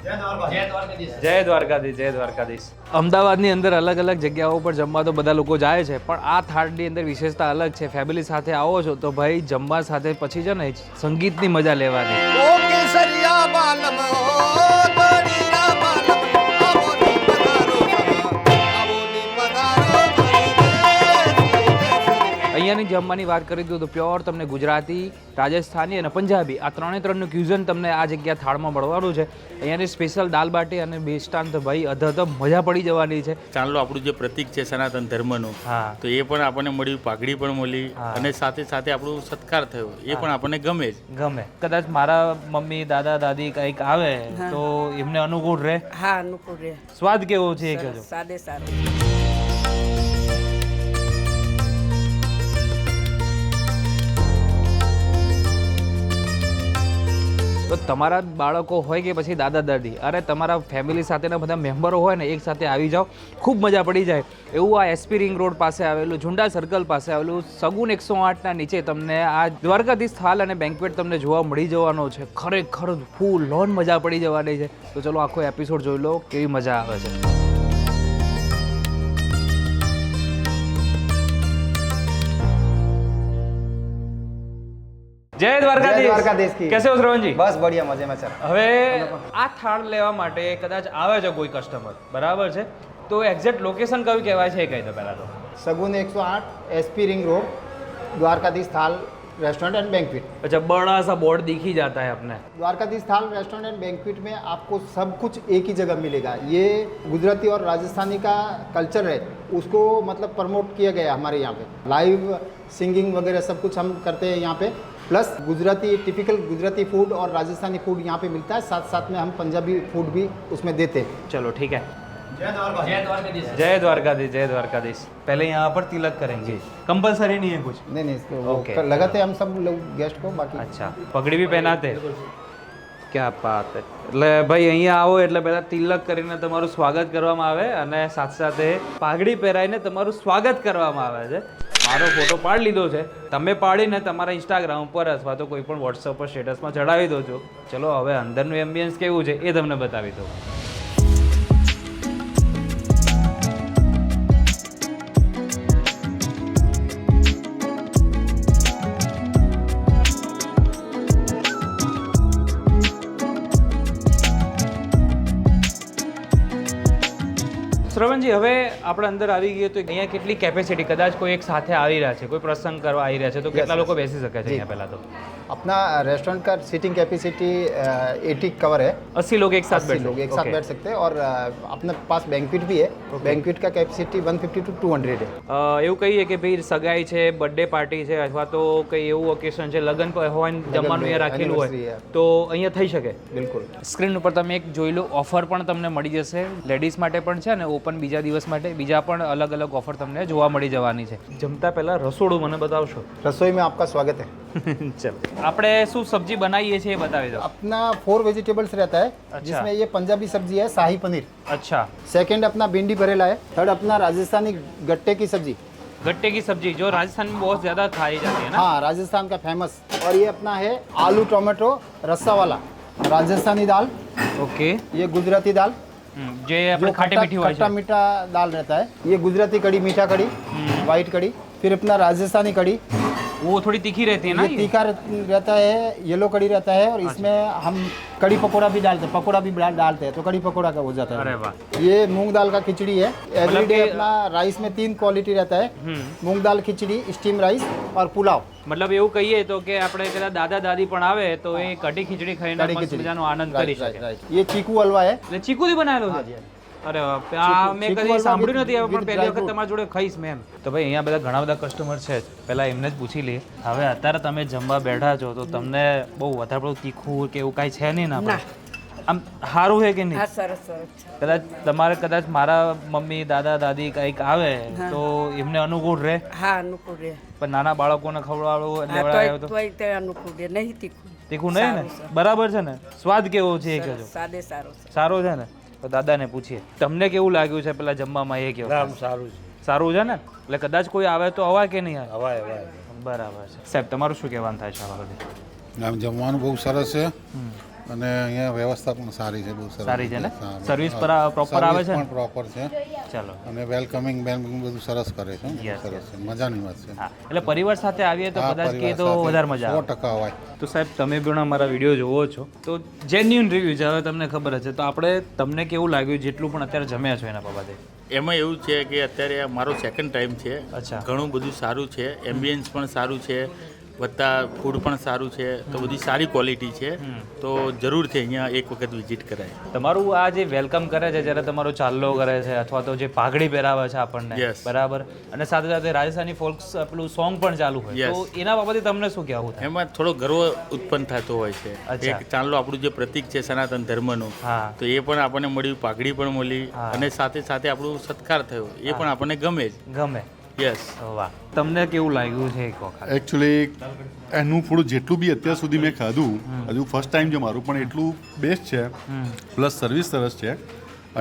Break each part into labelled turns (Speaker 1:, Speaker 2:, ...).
Speaker 1: જય દ્વારકાધીશ. અમદાવાદની અંદર અલગ અલગ જગ્યાઓ પર જમવા તો બધા લોકો જાય છે, પણ આ થાળની અંદર વિશેષતા અલગ છે. ફેમિલી સાથે આવો છો તો ભાઈ જમવા સાથે પછી છે ને સંગીતની મજા લેવાની. અહીંયાની જમવાની વાત કરી દઉં તો પ્યોર તમને ગુજરાતી, રાજસ્થાની અને પંજાબી આ ત્રણનું ક્યુઝન તમને આ જગ્યા થાળમાં મળવાનું છે. અહીંયાની સ્પેશિયલ દાલ બાટી અને મિષ્ટાન તો ભાઈ અધધ મજા પડી જવાની છે.
Speaker 2: ચાંદલો આપણું જે પ્રતીક છે સનાતન ધર્મનું,
Speaker 1: હા,
Speaker 2: તો એ પણ આપણને મળ્યું, પાઘડી પણ મળી, અને સાથે સાથે આપણું સત્કાર થયો એ પણ આપણને ગમે જ
Speaker 1: ગમે. કદાચ મારા મમ્મી દાદા દાદી કંઈક આવે તો એમને અનુકૂળ રહે.
Speaker 3: હા, અનુકૂળ રહે.
Speaker 1: સ્વાદ કેવો છે એ કહેજો.
Speaker 3: સાદે સારું.
Speaker 1: તો તમારા બાળકો હોય કે પછી દાદા દાદી, અરે તમારા ફેમિલી સાથેના બધા મેમ્બરો હોય ને એક સાથે આવી જાઓ, ખૂબ મજા પડી જાય. એવું આ એસપી રિંગ રોડ પાસે આવેલું, ઝુંડા સર્કલ પાસે આવેલું સગુન 108ના નીચે તમને આ દ્વારકાધીશ થાલ અને બેન્ક્વેટ તમને જોવા મળી જવાનો છે. ખરેખર ફૂલ લોન મજા પડી જવાની છે. તો ચલો આખો એપિસોડ જોઈ લો, કેવી મજા આવે છે. જય દ્વારકાધીશ. कैसे हो श्रवण जी?
Speaker 4: बस बढ़िया, मजे में चल.
Speaker 1: હવે આ થાળ લેવા માટે કદાચ આવે છે કોઈ કસ્ટમર, બરાબર છે, તો એક્ઝેક્ટ લોકેશન કયું કહેવાય છે એ કહી દો પહેલા તો.
Speaker 4: सगुन 108 एसपी रिंग रोड, द्वारकाधीश थाल रेस्टोरेंट एंड बैंक्वेट.
Speaker 1: अच्छा, बड़ा सा बोर्ड दिख ही जाता है अपने.
Speaker 4: द्वारकाधीश थाल रेस्टोरेंट एंड बैंक्वेट में आपको सब कुछ एक ही जगह मिलेगा. ये गुजराती और राजस्थानी का कल्चर है, उसको मतलब प्रमोट किया गया हमारे यहाँ पे. लाइव सिंगिंग वगैरह सब कुछ हम करते हैं यहाँ पे. Plus Gujarati typical Gujarati food और राजस्थानी फूड यहाँ पे मिलता है. साथ साथ में हम पंजाबी फूड भी उसमें देते हैं.
Speaker 1: चलो ठीक है. जय द्वारकाधीश. पहले यहाँ पर तिलक करेंगे, कंपलसरी नहीं है कुछ?
Speaker 4: नहीं इसको
Speaker 1: Okay.
Speaker 4: लगाते हैं हम सब लोग गेस्ट को. बाकी
Speaker 1: अच्छा, पगड़ी भी पहनाते हैं? क्या बात है. એટલે ભાઈ અહીંયા આવો એટલે પહેલા તિલક કરીને તમારું સ્વાગત કરવામાં આવે અને સાથે સાથે પાઘડી પહેરાઈને તમારું સ્વાગત કરવામાં આવે છે. મારો ફોટો પાડી લીધો છે, તમે પાડીને તમારા ઇન્સ્ટાગ્રામ ઉપર અથવા તો કોઈ પણ વોટ્સઅપ પર સ્ટેટસમાં ચડાવી દો છો. ચલો હવે અંદરનું એમ્બિયન્સ કેવું છે એ તમને બતાવી દો. શ્રવણજી, હવે આપણે અંદર આવી ગઈએ તો અહીંયા કેટલી કેપેસિટી, કદાચ કોઈ એક સાથે આવી રહ્યા છે, કોઈ પ્રસંગ કરવા આવી રહ્યા છે તો કેટલા લોકો બેસી શકે છે અહીંયા પહેલા તો?
Speaker 4: अपना रेस्टोरेंट का सीटिंग कैपेसिटी 80 कवर है.
Speaker 1: 80 लोग एक साथ
Speaker 4: 80 लोग एक साथ बैठ सकते हैं. और अपने पास बैंक्वेट भी है. बैंक्वेट का कैपेसिटी 150 to 200 है.
Speaker 1: એવું કહીએ કે ભાઈ સગાઈ છે, બર્થડે પાર્ટી છે અથવા તો કંઈ એવું ઓકેશન છે, લગ્ન હોય ને જમવાનું અહીંયા રાખેલું હોય તો અહીંયા થઈ શકે.
Speaker 4: बिल्कुल.
Speaker 1: સ્ક્રીન ઉપર તમે એક જોઈ લો, ઓફર પણ તમને મળી જશે. લેડીઝ માટે પણ છે અને ઓપન બીજા દિવસ માટે બીજા પણ અલગ અલગ ઓફર તમને જોવા મળી જવાની છે. જમતા પહેલા રસોડું મને બતાવશો?
Speaker 4: रसोई में आपका स्वागत है.
Speaker 1: ચલો, આપણે શું સબ્જી બનાવીએ છીએ એ બતાવી દો.
Speaker 4: अपना 4 वेजिटेबल्स रहता है.
Speaker 1: अच्छा.
Speaker 4: जिसमें ये पंजाबी सब्जी है शाही पनीर.
Speaker 1: अच्छा,
Speaker 4: सेकंड अपना भिंडी भरेला है. थर्ड अपना राजस्थानी गट्टे की सब्जी.
Speaker 1: गट्टे की सब्जी जो राजस्थान में बहुत ज्यादा खाई जाती है ना.
Speaker 4: हाँ, राजस्थान का फेमस. और ये अपना है आलू टोमेटो रस्सा वाला राजस्थानी दाल.
Speaker 1: ओके.
Speaker 4: ये गुजराती दाल
Speaker 1: જે આપણે ખાટી મીઠી હોય
Speaker 4: खट्टा
Speaker 1: છે.
Speaker 4: मीठा दाल रहता है. ये गुजराती कड़ी, मीठा कड़ी, वाइट कड़ी. फिर अपना राजस्थानी कड़ी,
Speaker 1: वो थोड़ी तीखी रहती है ना.
Speaker 4: ये तीखा रहता है. येलो कड़ी रहता है. और इसमें हम कड़ी पकोड़ा भी डालते हैं. पकोड़ा भी डालते हैं तो कड़ी पकोड़ा का हो जाता
Speaker 1: अरे
Speaker 4: है.
Speaker 1: वाह.
Speaker 4: ये मूंग दाल का खिचड़ी है. एवरीडे
Speaker 1: कि-
Speaker 4: अपना राइस में 3 क्वालिटी रहता है. मूंग दाल खिचड़ी, स्टीम राइस और पुलाव.
Speaker 1: મતલબ એવું કહીએ તો કે આપણે કદાચ દાદા દાદી પણ આવે તો એ કઢી ખીચડી ખાઈને
Speaker 4: कड़ी
Speaker 1: મસ્ત
Speaker 4: खिचड़ी.
Speaker 1: મજાનો આનંદ કરી
Speaker 4: राइट,
Speaker 1: શકે.
Speaker 4: राइट. ये चीकू हलवा है.
Speaker 1: એટલે ચીકુથી બનાવેલો
Speaker 4: हाँ
Speaker 1: છે?
Speaker 4: जी, हाँ जी.
Speaker 1: અરે વાહ, આ મેં
Speaker 4: ચીકુ
Speaker 1: કદી
Speaker 4: હલવા
Speaker 1: સાંભળ્યું
Speaker 4: with-
Speaker 1: નથી, હવે પણ
Speaker 4: with
Speaker 1: પહેલી
Speaker 4: dry
Speaker 1: વખત
Speaker 4: fruit.
Speaker 1: તમારા જોડે ખાઈશ મેં એમ. તો ભાઈ અહીંયા બધા ઘણા બધા કસ્ટમર છે જ, પહેલા એમને જ પૂછી લઈએ. હવે અત્યારે તમે જમવા બેઠા છો તો તમને બહુ વધારે પડતું તીખું કે એવું કાંઈ છે નહીં ને આપણે? આમ સારું છે કે નહીં?
Speaker 3: હા, સરસ સરસ છે.
Speaker 1: કદાચ તમારે કદાચ મારા મમ્મી દાદા દાદી કંઈક આવે તો એમને અનુકૂળ રહે,
Speaker 3: હા, અનુકૂળ રહે.
Speaker 1: પણ નાના બાળકોને ખવડાવવું
Speaker 3: હા,
Speaker 1: લેવડાવે તો
Speaker 3: તોય તે અનુકૂળ રહે. નહીં તીખું.
Speaker 1: તીખું નહીં ને?
Speaker 3: સારું, સારું.
Speaker 1: બરાબર છે ને? સ્વાદ કેવો છે એ કહેજો.
Speaker 3: સાદે સારું છે.
Speaker 1: સારો છે ને? તો દાદાને પૂછીએ તમને કેવું લાગ્યું છે પેલા જમવામાં એ કેવું?
Speaker 2: સારું છે.
Speaker 1: સારું છે ને? એટલે કદાચ કોઈ આવે તો અવાય કે નહીં આવે?
Speaker 2: હવાય હવાય.
Speaker 1: બરાબર છે. સાહેબ તમારું શું કહેવાનું થાય છે આ વખતે?
Speaker 5: આમ જમવાનું બહુ સરસ છે. અને અહીંયા વ્યવસ્થા પણ સારી છે, બહુ સરસ
Speaker 1: સારી છે ને?
Speaker 5: હા,
Speaker 1: સર્વિસ પ્રોપર આવે છે ને?
Speaker 5: પણ પ્રોપર છે
Speaker 1: ચાલો,
Speaker 5: અને વેલકમિંગ બધું સરસ કરે છે,
Speaker 1: Yes,
Speaker 5: સરસ છે, મજાની વાત છે.
Speaker 1: હા, એટલે પરિવાર સાથે આવીએ તો
Speaker 5: હા,
Speaker 1: કદાચ કે
Speaker 5: પરિવાર
Speaker 1: તો
Speaker 5: સાથે
Speaker 1: વધારે મજા આવે.
Speaker 5: 100% હોય.
Speaker 1: તો સાહેબ તમે પણ અમારા વિડીયો જોવો છો તો જેન્યુઅન રિવ્યૂ છે, હવે તમને ખબર હશે તો આપણે તમને કેવું લાગ્યું જેટલું પણ અત્યારે જમ્યા છો એના બાબતે?
Speaker 2: એમાં એવું છે કે અત્યારે આ મારો સેકન્ડ ટાઈમ છે.
Speaker 1: અચ્છા.
Speaker 2: ઘણું બધું સારું છે, એમ્બિયન્સ પણ સારું છે, વત્તા ફૂડ પણ સારું છે, તો બધી સારી ક્વોલિટી છે. તો જરૂરથી અહીંયા એક વખત વિઝિટ કરાય.
Speaker 1: તમારું આ જે વેલકમ કરે છે જ્યારે તમારો ચાલ્લો કરે છે અથવા તો જે પાઘડી પહેરાવે છે આપણને,
Speaker 2: Yes.
Speaker 1: બરાબર, અને સાથે સાથે રાજસ્થાની ફોલ્ક પેલું સોંગ પણ ચાલુ હોય,
Speaker 2: Yes.
Speaker 1: તો એના બાબતે તમને શું કહેવું થાય?
Speaker 2: એમાં થોડો ગર્વ ઉત્પન્ન થતો હોય છે.
Speaker 1: અચ્છા.
Speaker 2: એક ચાંદલો આપણું જે પ્રતીક છે સનાતન ધર્મનું,
Speaker 1: હા.
Speaker 2: તો એ પણ આપણને મળ્યું, પાઘડી પણ મળી,
Speaker 1: હા.
Speaker 2: અને સાથે સાથે આપણું સત્કાર થયો, એ પણ આપણને ગમે જ.
Speaker 1: ગમે.
Speaker 2: યસ.
Speaker 1: વાહ, તમને કેવું લાગ્યું છે એક વખત?
Speaker 6: એકચ્યુઅલી એનું ફૂડ જેટલું બી અત્યાર સુધી મેં ખાધું, હજુ ફર્સ્ટ ટાઈમ છે મારું, પણ એટલું બેસ્ટ છે, પ્લસ સર્વિસ સરસ છે,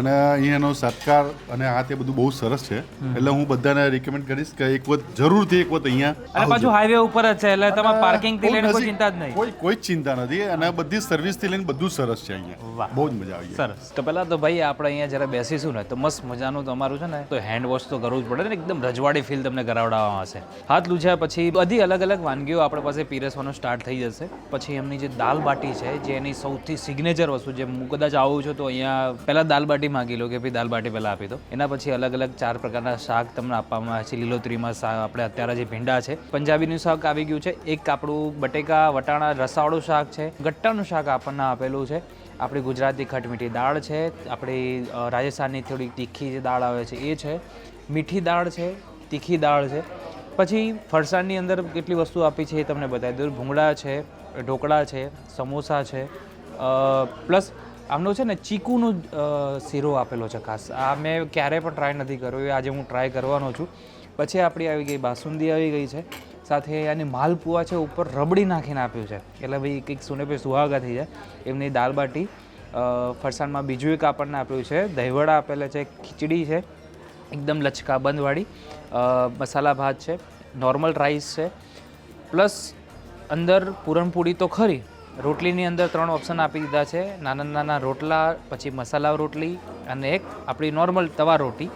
Speaker 6: અને અહીંયાનો સત્કાર અને આ તે બધું બહુ સરસ છે. એટલે હું બધાને રિકમેન્ડ કરીશ કે એક વખત જરૂરથી એક વખત અહીંયા
Speaker 1: અને પાછું હાઈવે ઉપર જ છે એટલે તમારે પાર્કિંગ થી લઈને કોઈ
Speaker 6: નજીક-
Speaker 1: ચિંતા જ નહીં.
Speaker 6: કોઈ જ ચિંતા નથી, અને બધી સર્વિસથી લઈને બધું સરસ છે અહીંયા.
Speaker 1: વાહ.
Speaker 6: બહુ જ મજા આવી.
Speaker 1: સરસ. તો પહેલા તો ભાઈ આપણે અહીંયા જ્યારે બેસીશું ને તો મસ્ત મજાનું તમારું છે ને તો હેન્ડ વોશ તો કરવું જ પડે ને, એકદમ રજવાડી ફીલ તમને કરાવડાવવામાં આવશે. હાથ લૂછ્યા પછી બધી અલગ અલગ વાનગીઓ આપણે પાસે પીરસવાનું સ્ટાર્ટ થઈ જશે. પછી એમની જે દાલ બાટી છે, જે એની સૌથી સિગ્નેચર વસ્તુ, જે હું કદાચ આવું છું તો અહીંયા પહેલાં દાલ બાટી માંગી લો કે ભાઈ દાલ બાટી પહેલાં આપી દો. એના પછી અલગ અલગ 4 પ્રકારના શાક તમને આપવામાં આવે છે. લીલોતરીમાં શાક, આપણે અત્યારે જે ભીંડા છે, પંજાબીનું શાક આવી ગયું છે, એક આપણું બટેકા વટાણા રસાવાળું શાક છે, ગટ્ટાનું શાક આપણને આપેલું છે, આપણી ગુજરાતી ખટમીઠી દાળ છે, આપણી રાજસ્થાનની થોડી તીખી જે દાળ આવે છે એ છે, મીઠી દાળ છે, તીખી દાળ છે. પછી ફરસાણની અંદર કેટલી વસ્તુ આપી છે એ તમને બતાવી દઉં. ભૂંગળા છે, ઢોકળા છે, સમોસા છે, પ્લસ આમનો છે ને ચીકુનો શીરો આપેલો છે ખાસ. આ મેં ક્યારેય પણ ટ્રાય નથી કર્યો, એ આજે હું ટ્રાય કરવાનો છું. પછી આપણી આવી ગઈ બાસુંદી આવી ગઈ છે, સાથે આની માલપુઆ છે ઉપર રબડી નાખીને આપ્યું છે, એટલે ભાઈ કંઈક સુને પે સુહાગા થઈ જાય એમની દાલ બાટી. ફરસાણમાં બીજું એક આપણને આપ્યું છે, દહીંવડા આપેલા છે, ખીચડી છે એકદમ લચકા બંધવાળી, મસાલા ભાત છે, નોર્મલ રાઈસ છે, પ્લસ અંદર પૂરણપૂરી તો ખરી, રોટલીની અંદર 3 ઓપ્શન આપી દીધા છે, નાના નાના રોટલા, પછી મસાલા રોટલી, અને એક આપણી નોર્મલ તવા રોટી.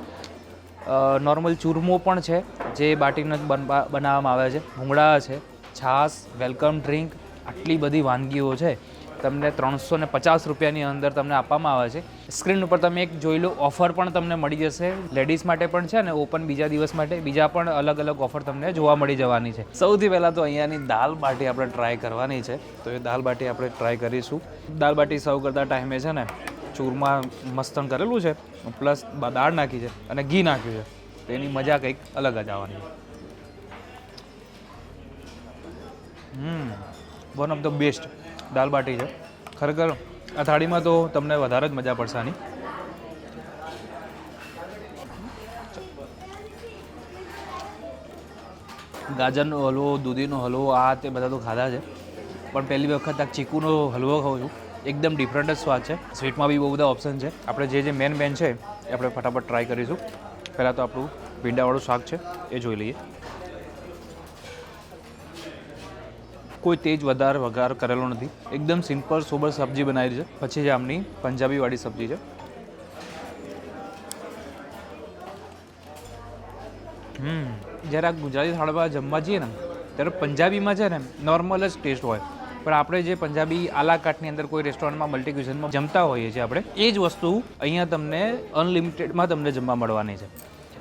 Speaker 1: નોર્મલ ચૂરમો પણ છે જે બાટીનો બનાવવામાં આવે છે, ભૂંગળા છે, છાશ, વેલકમ ડ્રિંક, આટલી બધી વાનગીઓ છે. તમને 350 રૂપિયાની અંદર તમને આપવામાં આવે છે. સ્ક્રીન ઉપર તમે એક જોઈ લો, ઓફર પણ તમને મળી જશે, લેડીઝ માટે પણ છે અને ઓપન બીજા દિવસ માટે બીજા પણ અલગ અલગ ઓફર તમને જોવા મળી જવાની છે. સૌથી પહેલાં તો અહીંયાની દાલ બાટી આપણે ટ્રાય કરવાની છે, તો એ દાલ બાટી આપણે ટ્રાય કરીશું. દાલ બાટી સર્વ કરતા ટાઈમે છે ને ચૂરમાં મસ્તન કરેલું છે, પ્લસ દાળ નાખી છે અને ઘી નાખ્યું છે, તો એની મજા કંઈક અલગ જ આવવાની છે. વન ઓફ ધ બેસ્ટ દાલ બાટી છે ખરેખર. આ થાળીમાં તો તમને વધારે જ મજા પડશે આની. ગાજરનો હલવો, દૂધીનો હલવો, આ તે બધા તો ખાધા છે, પણ પહેલી વખત આ ચીકુનો હલવો ખાઉં છું. એકદમ ડિફરન્ટ જ સ્વાદ છે. સ્વીટમાં બી બહુ બધા ઓપ્શન છે. આપણે જે મેન છે એ આપણે ફટાફટ ટ્રાય કરીશું. પહેલાં તો આપણું ભીંડાવાળું શાક છે એ જોઈ લઈએ. કોઈ તેજ વધારે વઘાર કરેલો નથી, એકદમ સિમ્પલ સોબર સબ્જી બનાવેલી છે. પછી જે આમની પંજાબીવાળી સબ્જી છે, જ્યારે આ ગુજરાતી થાળીમાં જમવા જઈએ ને ત્યારે પંજાબીમાં છે ને નોર્મલ જ ટેસ્ટ હોય, પણ આપણે જે પંજાબી આલા કાર્ટની અંદર કોઈ રેસ્ટોરન્ટમાં મલ્ટી ક્યુઝનમાં જમતા હોઈએ છીએ આપણે, એ જ વસ્તુ અહીંયા તમને અનલિમિટેડમાં તમને જમવા મળવાની છે.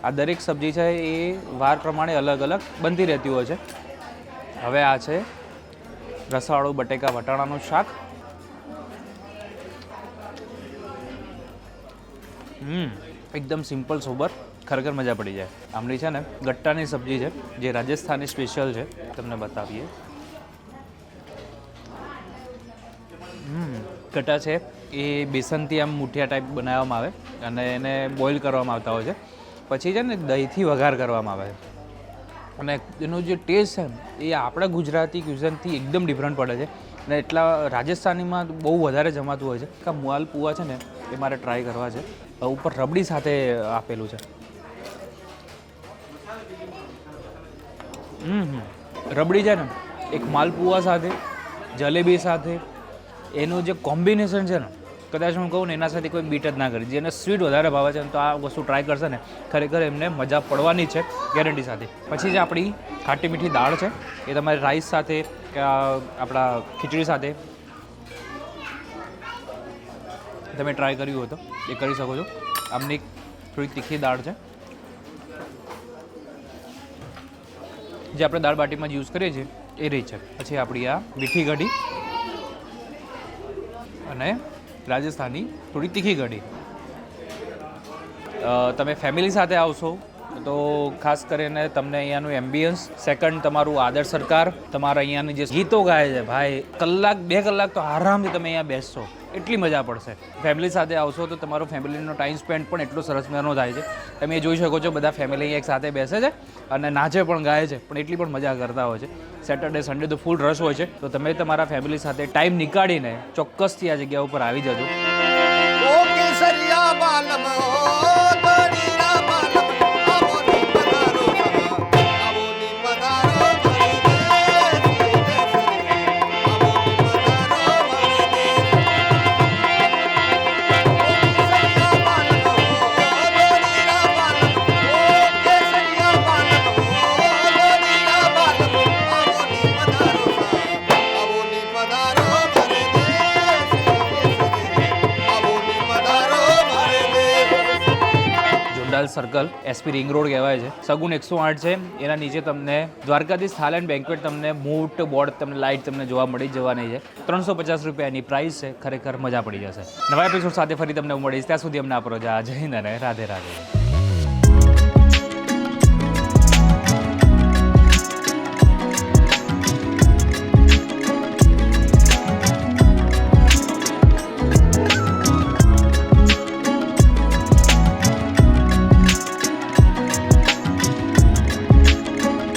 Speaker 1: આ દરેક સબ્જી છે એ વાર પ્રમાણે અલગ અલગ બનતી રહેતી હોય છે. હવે આ છે રસાવાળું બટેકા વટાણાનું શાક. એકદમ સિમ્પલ સોબર, ખરેખર મજા પડી જાય. આમની છે ને ગટ્ટાની સબ્જી છે જે રાજસ્થાની સ્પેશિયલ છે, તમને બતાવીએ. ગટ્ટા છે એ બેસનથી આમ મુઠિયા ટાઈપ બનાવવામાં આવે અને એને બોઇલ કરવામાં આવતા હોય છે, પછી છે ને દહીંથી વઘાર કરવામાં આવે છે, અને એનો જે ટેસ્ટ છે એ આપણા ગુજરાતી ક્યુઝનથી એકદમ ડિફરન્ટ પડે છે. અને એટલા રાજસ્થાનીમાં બહુ વધારે જમાતું હોય છે. કે માલપુઆ છે ને એ મારે ટ્રાય કરવા છે. ઉપર રબડી સાથે આપેલું છે. રબડી છે ને એક માલપુઆ સાથે, જલેબી સાથે એનું જે કોમ્બિનેશન છે ને કદાચ હું કહું ને એના સાથે કોઈ બીટ જ ના કરી. જેને સ્વીટ વધારે ભાવે છે ને તો આ વસ્તુ ટ્રાય કરશે ને ખરેખર એમને મજા પડવાની છે ગેરંટી સાથે. પછી જે આપણી ખાટી મીઠી દાળ છે એ તમારે રાઈસ સાથે કે આપણા ખીચડી સાથે તમે ટ્રાય કર્યું હોય તો એ કરી શકો છો. આમની થોડી તીખી દાળ છે જે આપણે દાળ બાટીમાં યુઝ કરીએ છીએ એ રહી છે. પછી આપણી આ મીઠી કઢી અને રાજસ્થાની થોડી તીખી કઢી. તમે ફેમિલી સાથે આવશો તો ખાસ કરીને તમને અહીંયાનું એમ્બિયન્સ, સેકન્ડ તમારું આદર સત્કાર, તમારા અહીંયાની જે ગીતો ગાય છે ભાઈ, કલાક 2 કલાક તો આરામથી તમે અહીંયા બેસશો, એટલી મજા પડશે. ફેમિલી સાથે આવશો તો તમારો ફેમિલીનો ટાઈમ સ્પેન્ડ પણ એટલો સરસ મજાનો થાય છે. તમે જોઈ શકો છો બધા ફેમિલી એક સાથે બેસે છે અને નાચે પણ ગાય છે, પણ એટલી પણ મજા કરતા હોય છે. સેટરડે સન્ડે તો ફૂલ રશ હોય છે, તો તમે તમારા ફેમિલી સાથે ટાઈમ નીકાળીને ચોક્કસથી આ જગ્યા ઉપર આવી જજો. સર્કલ એસપી રિંગ રોડ કહેવાય છે. સગુન 108 છે, એના નીચે તમને દ્વારકાધીશ થાલ એન્ડ બેન્ક્વેટ તમને મોટો બોર્ડ તમને લાઇટ તમને જોવા મળી જવાની છે. 350 રૂપિયાની પ્રાઇસ છે. ખરેખર મજા પડી જશે. નવા એપિસોડ સાથે ફરી તમને મળીશ. ત્યાં સુધી અમને આપરો જા. જય હિન્દ અને રાધે રાધે.